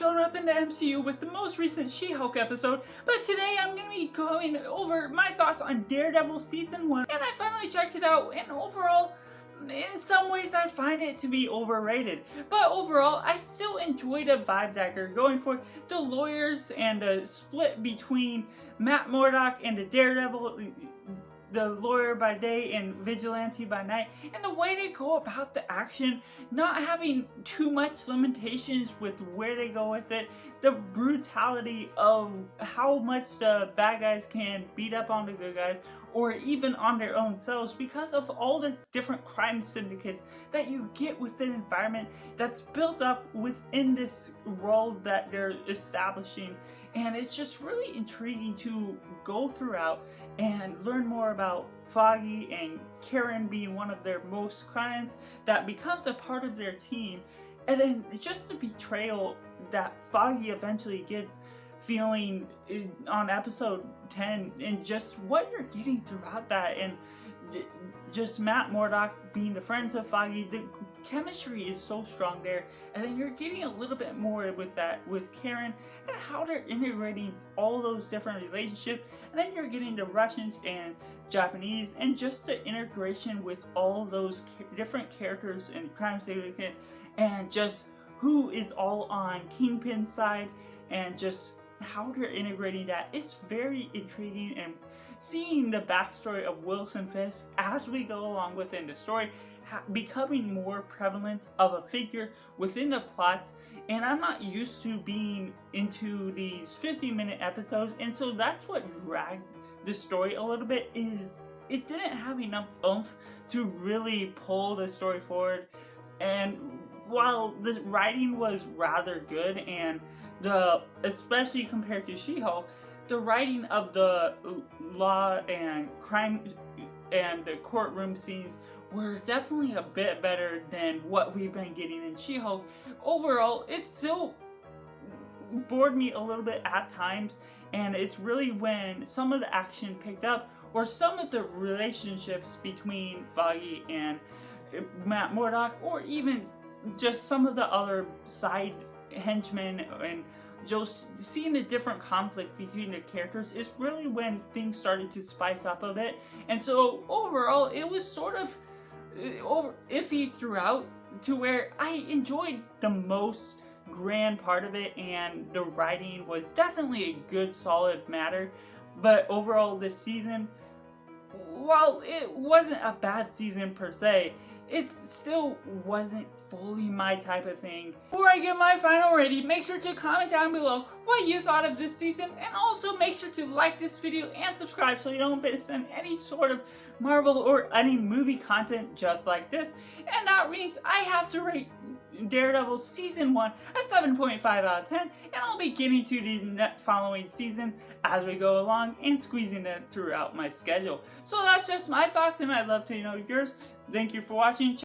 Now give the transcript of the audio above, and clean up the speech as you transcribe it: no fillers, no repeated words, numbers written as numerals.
shown up in the MCU with the most recent She-Hulk episode, but today I'm going to be going over my thoughts on Daredevil Season 1, and I finally checked it out, and overall, in some ways I find it to be overrated, but overall I still enjoyed a vibe that they're going for. The lawyers and the split between Matt Murdock and the Daredevil, the lawyer by day and vigilante by night, and the way they go about the action, not having too much limitations with where they go with it, the brutality of how much the bad guys can beat up on the good guys, or even on their own selves, because of all the different crime syndicates that you get within an environment that's built up within this world that they're establishing. And it's just really intriguing to go throughout and learn more about Foggy and Karen being one of their most clients that becomes a part of their team, and then just the betrayal that Foggy eventually gets, feeling on episode 10, and just what you're getting throughout that, and just Matt Murdock being the friends of Foggy. The chemistry is so strong there, and then you're getting a little bit more with that with Karen and how they're integrating all those different relationships, and then you're getting the Russians and Japanese, and just the integration with all those different characters in Crime Syndicate, and just who is all on Kingpin's side, and just how they're integrating that. It's very intriguing, and seeing the backstory of Wilson Fisk as we go along within the story becoming more prevalent of a figure within the plots. And I'm not used to being into these 50-minute episodes, and so that's what dragged the story a little bit, is it didn't have enough oomph to really pull the story forward. And while the writing was rather good, and especially compared to She-Hulk, the writing of the law and crime and the courtroom scenes were definitely a bit better than what we've been getting in She-Hulk. Overall, it still bored me a little bit at times, and it's really when some of the action picked up, or some of the relationships between Foggy and Matt Murdock, or even just some of the other side henchmen, and just seeing the different conflict between the characters, is really when things started to spice up a bit. And so overall, it was sort of iffy throughout, to where I enjoyed the most grand part of it, and the writing was definitely a good solid matter. But overall, this season, while it wasn't a bad season per se, it still wasn't fully my type of thing. Before I get my final rating, make sure to comment down below what you thought of this season, and also make sure to like this video and subscribe so you don't miss any sort of Marvel or any movie content just like this. And that means I have to rate Daredevil Season 1 a 7.5 out of 10, and I'll be getting to the following season as we go along and squeezing it throughout my schedule. So that's just my thoughts, and I'd love to know yours. Thank you for watching.